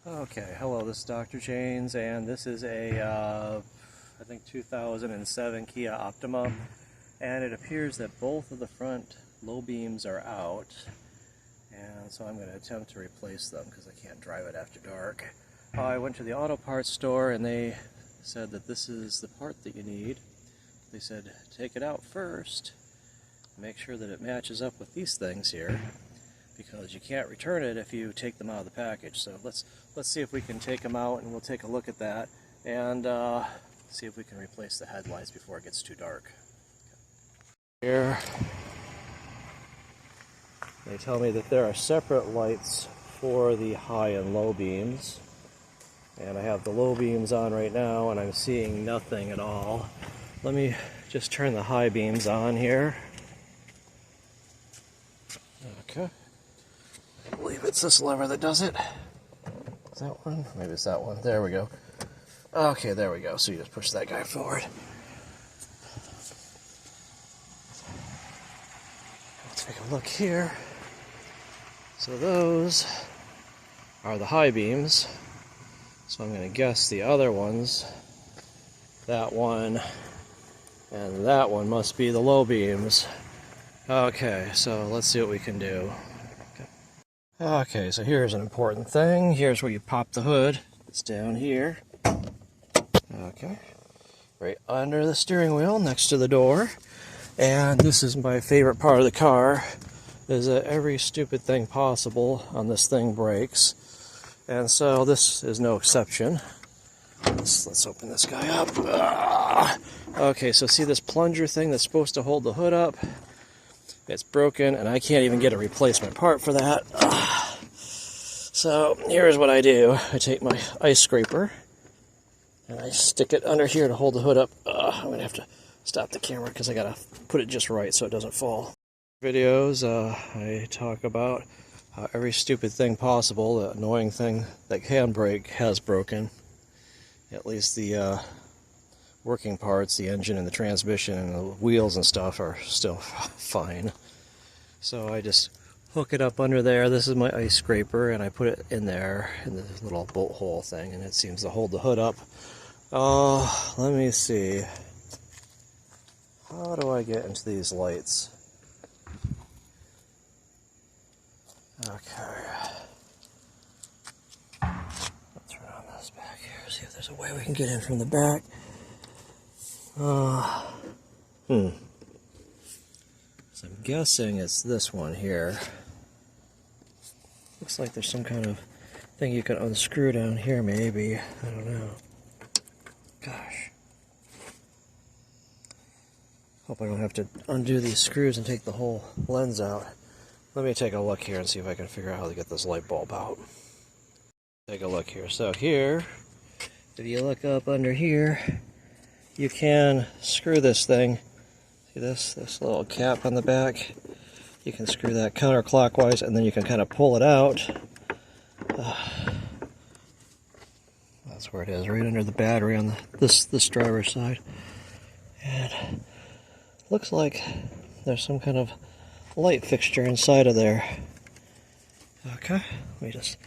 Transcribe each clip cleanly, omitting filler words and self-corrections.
Okay, hello, this is Dr. Chains, and this is a, I think 2007 Kia Optima, and it appears that both of the front low beams are out, and so I'm going to attempt to replace them because I can't drive it after dark. I went to the auto parts store and they said that this is the part that you need. They said take it out first, make sure that it matches up with these things here, because you can't return it if you take them out of the package. So let's see if we can take them out, and we'll take a look at that and see if we can replace the headlights before it gets too dark. Here they tell me that there are separate lights for the high and low beams, and I have the low beams on right now and I'm seeing nothing at all. Let me just turn the high beams on here. Okay, I believe it's this lever that does it. Is that one? Maybe it's that one. There we go. Okay, there we go. So you just push that guy forward. Let's take a look here. So those are the high beams. So I'm going to guess the other ones, that one and that one, must be the low beams. Okay, so let's see what we can do. Okay, so here's an important thing. Here's where you pop the hood. It's down here. Okay, right under the steering wheel, next to the door. And this is my favorite part of the car, is that every stupid thing possible on this thing breaks. And so this is no exception. Let's open this guy up. Okay, so see this plunger thing that's supposed to hold the hood up? It's broken, and I can't even get a replacement part for that. So here's what I do. I take my ice scraper and I stick it under here to hold the hood up. I'm going to have to stop the camera because I got to put it just right so it doesn't fall. Videos, I talk about how every stupid thing possible, the annoying thing that can break, has broken. At least the working parts, the engine and the transmission and the wheels and stuff, are still fine. So I just hook it up under there. This is my ice scraper, and I put it in there in the little bolt hole thing, and it seems to hold the hood up. Let me see. How do I get into these lights? Okay. I'll turn on this back here, see if there's a way we can get in from the back. So I'm guessing it's this one here. Looks like there's some kind of thing you can unscrew down here, maybe. I don't know. Gosh. Hope I don't have to undo these screws and take the whole lens out. Let me take a look here and see if I can figure out how to get this light bulb out. Take a look here. So here, if you look up under here, you can screw this thing. See this little cap on the back? You can screw that counterclockwise, and then you can kind of pull it out. That's where it is, right under the battery on this driver's side. And looks like there's some kind of light fixture inside of there. Okay, let me just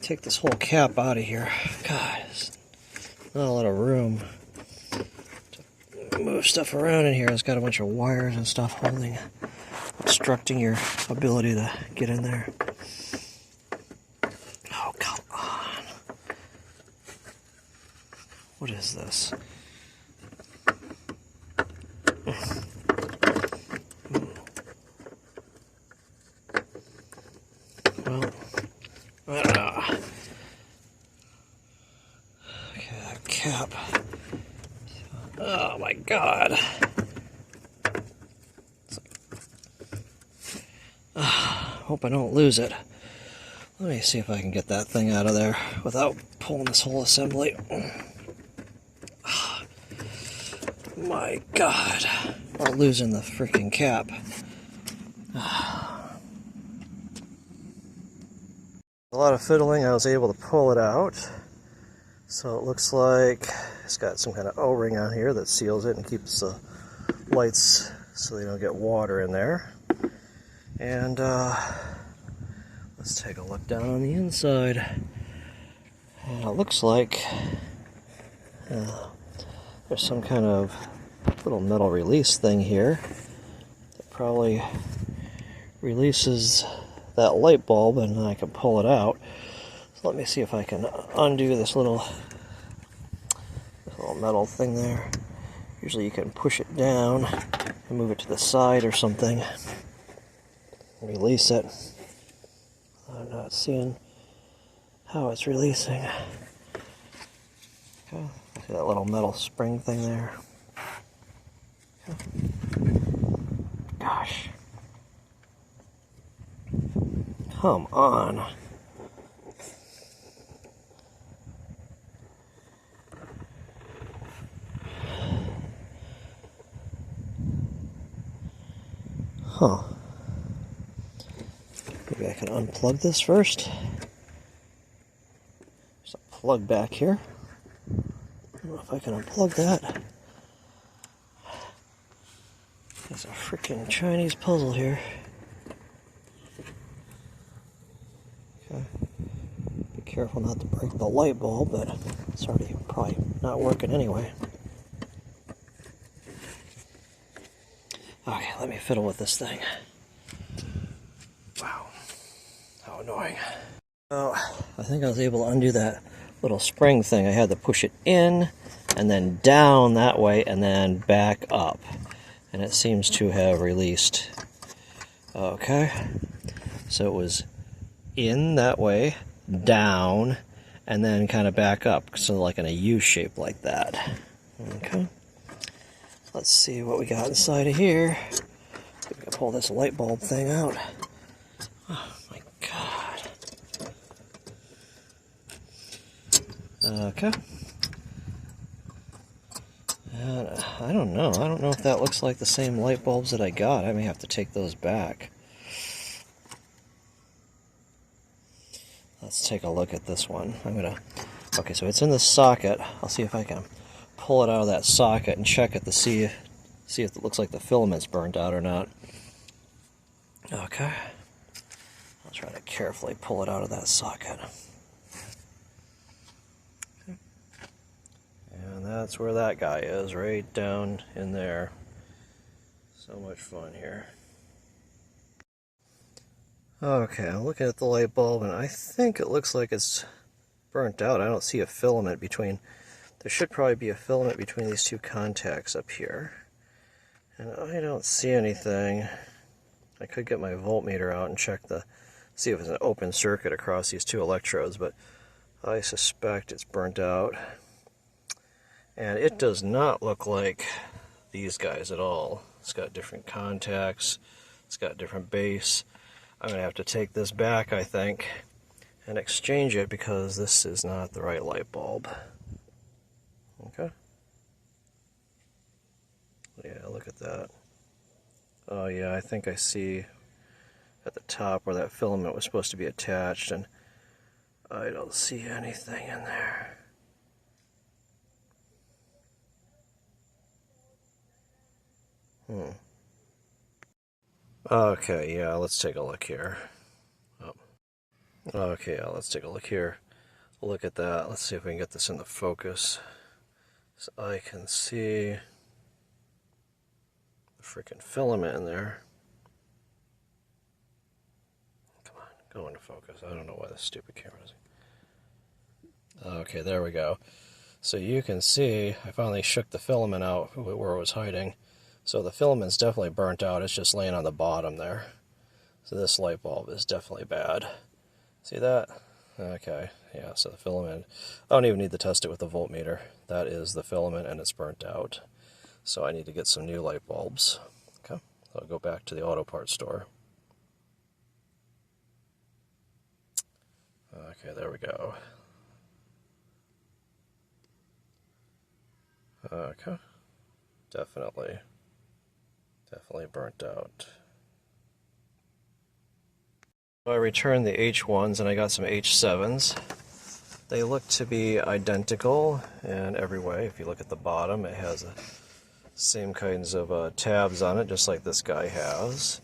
take this whole cap out of here. God, there's not a lot of room to move stuff around in here. It's got a bunch of wires and stuff obstructing your ability to get in there. Oh, come on. What is this? Well, I don't know. Okay, that cap. Oh my God. Hope I don't lose it. Let me see if I can get that thing out of there without pulling this whole assembly. My God. Not losing the freaking cap. A lot of fiddling, I was able to pull it out. So it looks like it's got some kind of O-ring on here that seals it and keeps the lights so they don't get water in there. And let's take a look down on the inside. And it looks like there's some kind of little metal release thing here that probably releases that light bulb, and then I can pull it out. So let me see if I can undo this little metal thing there. Usually you can push it down and move it to the side or something. Release it. I'm not seeing how it's releasing. Okay. See that little metal spring thing there? Okay. Gosh. Come on. Huh. Maybe I can unplug this first. There's a plug back here. I don't know if I can unplug that. There's a freaking Chinese puzzle here. Okay. Be careful not to break the light bulb, but it's already probably not working anyway. Okay, let me fiddle with this thing. Wow, how annoying. Oh, I think I was able to undo that little spring thing. I had to push it in and then down that way and then back up. And it seems to have released. Okay, so it was in that way, down, and then kind of back up, so like in a U shape like that. Okay. Let's see what we got inside of here. We can pull this light bulb thing out. Oh my god. Okay. And I don't know. I don't know if that looks like the same light bulbs that I got. I may have to take those back. Let's take a look at this one. Okay, so it's in the socket. I'll see if I can pull it out of that socket and check it to see if it looks like the filament's burnt out or not. Okay. I'll try to carefully pull it out of that socket. Okay. And that's where that guy is, right down in there. So much fun here. Okay, I'm looking at the light bulb and I think it looks like it's burnt out. I don't see a filament between. There should probably be a filament between these two contacts up here. And I don't see anything. I could get my voltmeter out and check see if it's an open circuit across these two electrodes, but I suspect it's burnt out. And it does not look like these guys at all. It's got different contacts. It's got different base. I'm going to have to take this back, I think, and exchange it because this is not the right light bulb. Okay. Yeah, look at that. Oh yeah, I think I see at the top where that filament was supposed to be attached, and I don't see anything in there. Okay, yeah, let's take a look here. Oh. Okay, yeah, let's take a look here. Look at that. Let's see if we can get this into focus. So I can see the freaking filament in there. Come on, go into focus. I don't know why this stupid camera doesn't. Okay, there we go. So you can see I finally shook the filament out where it was hiding. So the filament's definitely burnt out. It's just laying on the bottom there. So this light bulb is definitely bad. See that? Okay, yeah, so the filament, I don't even need to test it with the voltmeter. That is the filament and it's burnt out. So I need to get some new light bulbs. Okay, so I'll go back to the auto parts store. Okay, there we go. Okay, definitely burnt out. I returned the H1s and I got some H7s. They look to be identical in every way. If you look at the bottom, it has the same kinds of tabs on it, just like this guy has.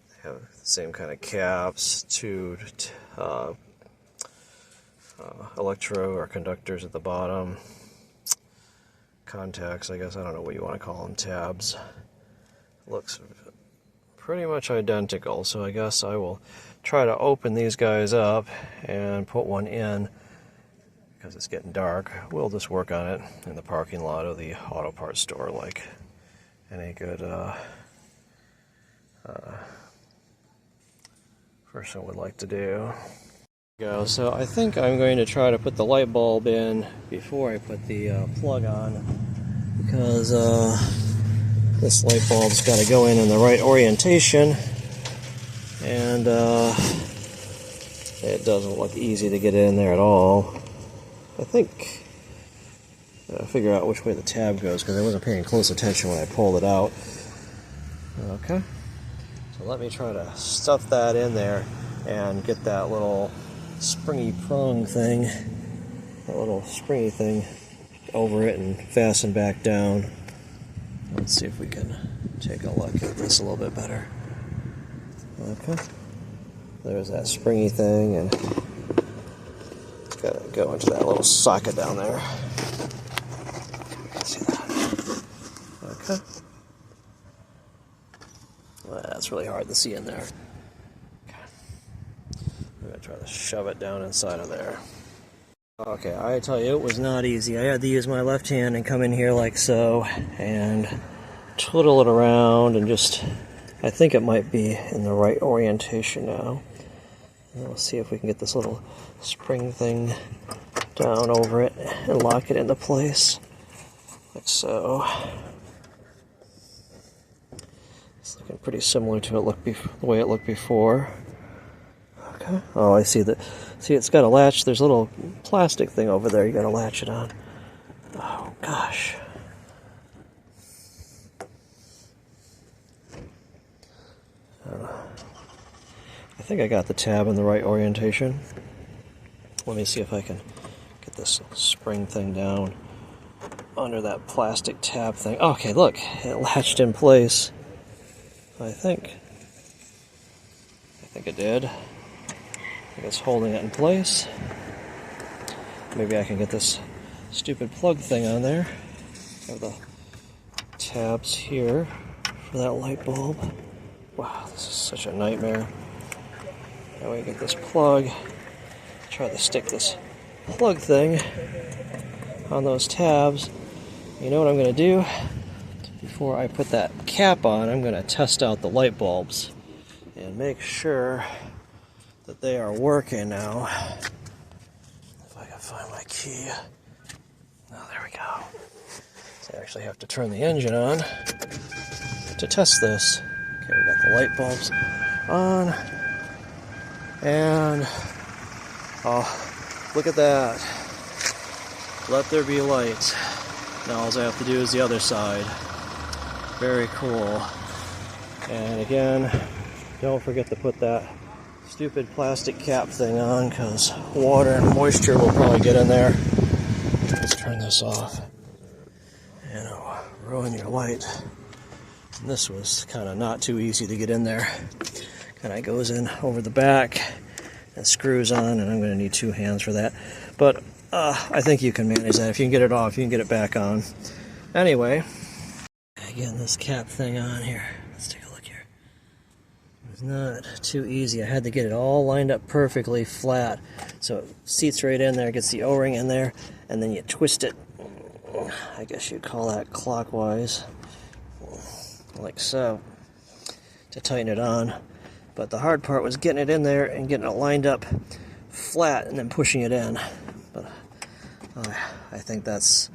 They have the same kind of caps, two electro or conductors at the bottom. Contacts, I guess, I don't know what you want to call them, tabs. Looks pretty much identical, so I guess I will try to open these guys up and put one in because it's getting dark. We'll just work on it in the parking lot of the auto parts store like any good person would like to do. So I think I'm going to try to put the light bulb in before I put the plug on, because this light bulb's got to go in the right orientation, and it doesn't look easy to get in there at all. I think I figure out which way the tab goes because I wasn't paying close attention when I pulled it out. Okay, so let me try to stuff that in there and get that little springy prong thing, that little springy thing over it and fasten back down. Let's see if we can take a look at this a little bit better. Okay, there's that springy thing, and gotta go into that little socket down there. See that? Okay. Well, that's really hard to see in there. I'm going to try to shove it down inside of there. Okay, I tell you, it was not easy. I had to use my left hand and come in here like so and twiddle it around and just, I think it might be in the right orientation now. And we'll see if we can get this little spring thing down over it and lock it into place, like so. It's looking pretty similar to the way it looked before. Okay. Oh, I see that. See, it's got a latch. There's a little plastic thing over there. You got to latch it on. Oh gosh. I think I got the tab in the right orientation. Let me see if I can get this spring thing down under that plastic tab thing. Okay, look, it latched in place. I think it did. I think it's holding it in place. Maybe I can get this stupid plug thing on there. Have the tabs here for that light bulb. Wow, this is such a nightmare. Now we get this plug. Try to stick this plug thing on those tabs. You know what I'm going to do? Before I put that cap on, I'm going to test out the light bulbs and make sure that they are working now. If I can find my key. Oh, there we go. So I actually have to turn the engine on to test this. Okay, we got the light bulbs on. And, oh, look at that. Let there be light. Now all I have to do is the other side. Very cool. And again, don't forget to put that stupid plastic cap thing on, because water and moisture will probably get in there. Let's turn this off. And it'll ruin your light. And this was kind of not too easy to get in there. Kind of goes in over the back and screws on, and I'm going to need two hands for that. But I think you can manage that. If you can get it off, you can get it back on. Anyway, again, this cap thing on here. Let's take a look here. It's not too easy. I had to get it all lined up perfectly flat. So it seats right in there, gets the O-ring in there, and then you twist it. I guess you'd call that clockwise. Like so. To tighten it on. But the hard part was getting it in there and getting it lined up flat and then pushing it in. But I think that's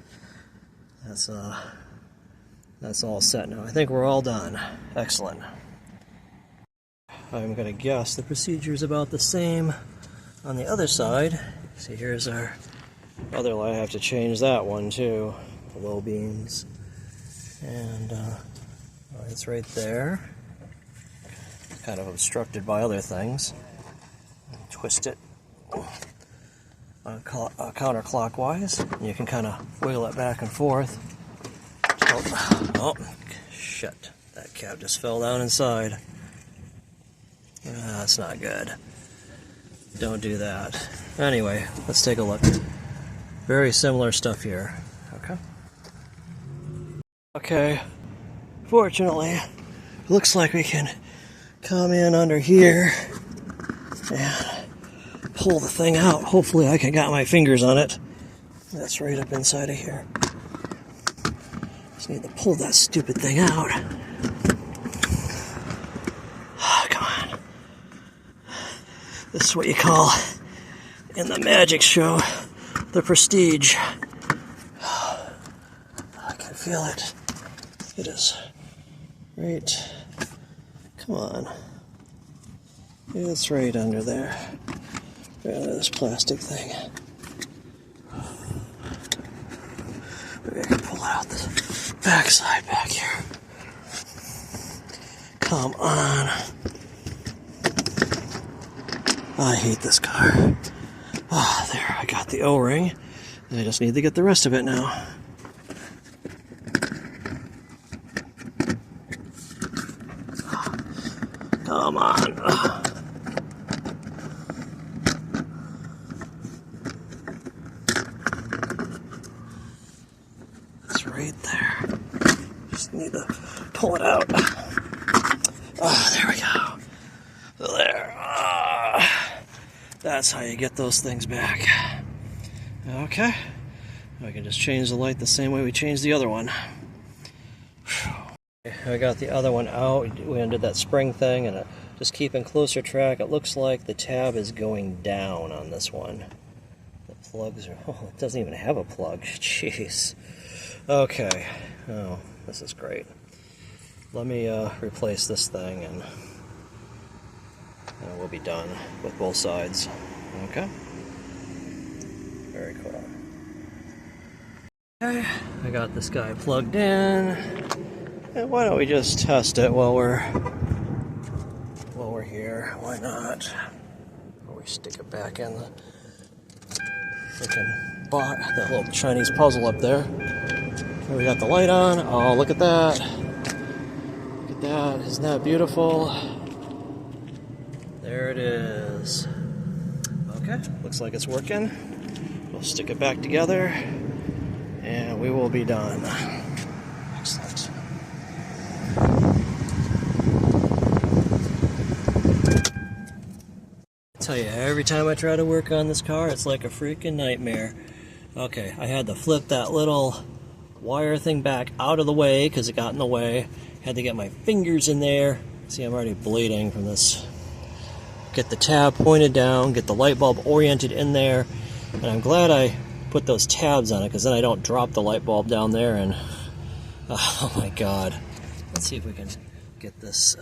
all set now. I think we're all done. Excellent. I'm going to guess the procedure is about the same on the other side. See, here's our other light. I have to change that one too. The low beams. And it's right there. Kind of obstructed by other things. Twist it counterclockwise. And you can kind of wiggle it back and forth. Oh, shit. That cap just fell down inside. That's not good. don't do that. Anyway, let's take a look. Very similar stuff here. Okay. Okay. Fortunately, it looks like we can come in under here and pull the thing out. Hopefully I can get my fingers on it. That's right up inside of here. Just need to pull that stupid thing out. Oh, come on. This is what you call, in the magic show, the prestige. I can feel it. It is right. Come on. It's right under there. Right under this plastic thing. Maybe I can pull it out the backside back here. Come on. I hate this car. Ah, there, I got the O-ring. I just need to get the rest of it now. Come on. It's right there. Just need to pull it out. Oh, there we go. There. That's how you get those things back. Okay. I can just change the light the same way we changed the other one. I got the other one out. We undid that spring thing, and just keeping closer track, it looks like the tab is going down on this one. The plugs are... oh, it doesn't even have a plug. Jeez. Okay. Oh, this is great. Let me replace this thing, and we'll be done with both sides. Okay? Very cool. Okay, I got this guy plugged in. And why don't we just test it while we're here? Why not? Or we stick it back in the freaking box, that little Chinese puzzle up there. Okay, we got the light on. Oh, look at that. Look at that. Isn't that beautiful? There it is. Okay, looks like it's working. We'll stick it back together and we will be done. Excellent. I tell you, every time I try to work on this car, it's like a freaking nightmare. Okay, I had to flip that little wire thing back out of the way because it got in the way. Had to get my fingers in there. See, I'm already bleeding from this. Get the tab pointed down, get the light bulb oriented in there, and I'm glad I put those tabs on it because then I don't drop the light bulb down there and oh my god. Let's see if we can get this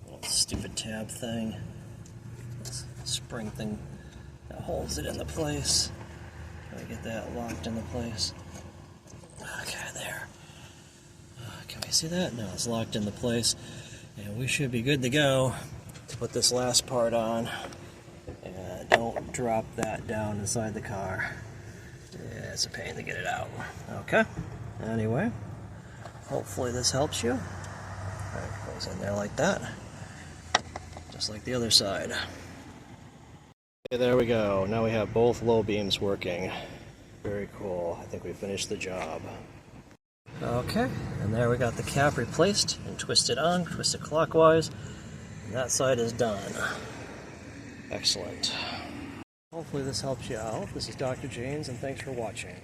little stupid tab thing, this spring thing that holds it into place. Try to get that locked into place. Okay, there. Can we see that? No, it's locked into place, and we should be good to go. Put this last part on, and don't drop that down inside the car. Yeah, it's a pain to get it out. Okay, anyway, hopefully this helps you. It goes in there like that, just like the other side. Okay, there we go. Now we have both low beams working. Very cool. I think we finished the job. Okay, and there we got the cap replaced and twisted on, twisted clockwise. That side is done. Excellent. Hopefully this helps you out. This is Dr. James, and thanks for watching.